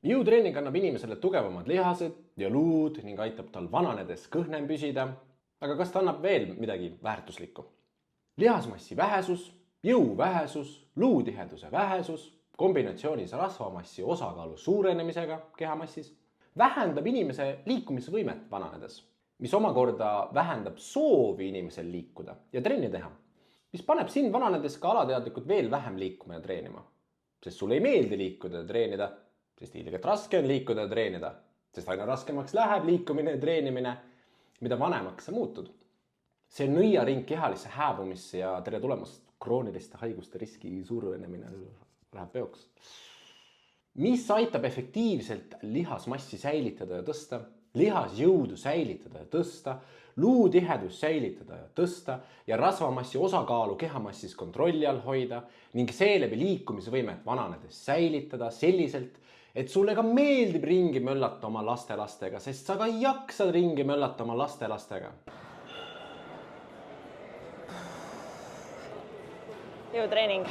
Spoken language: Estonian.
Jõutreening annab inimesele tugevamad lihased ja luud ning aitab tal vananedes kõhnem püsida. Aga kas ta annab veel midagi väärtuslikku? Lihasmassi vähesus, jõu vähesus, luutiheduse vähesus, kombinatsioonis rasvamassi osakaalu suurenemisega kehamassis vähendab inimese liikumisvõimet vananedes, mis omakorda vähendab soovi inimesel liikuda ja trenni teha, mis paneb sind vananedes ka alateadlikult veel vähem liikuma ja treenima. Sest sulle ei meeldi liikuda ja treenida, sest ilgelt raske on liikuda ja treenida, sest aina raskemaks läheb liikumine ja treenimine, mida vanemaks sa muutud. See nõiaring kehalisse hääbumisse ja tere tulemast krooniliste haiguste riski suurenemine läheb peoks. Mis aitab efektiivselt lihasmassi säilitada ja tõsta, lihasjõudu säilitada ja tõsta, luutihedust säilitada ja tõsta ja rasvamassi osakaalu kehamassis kontrolli all hoida ning seeläbi liikumisvõimet vananedes säilitada selliselt, et sulle ka meeldib ringi möllata oma lastelastega, sest sa ka jaksad ringi möllata oma lastelastega. Jõutreening.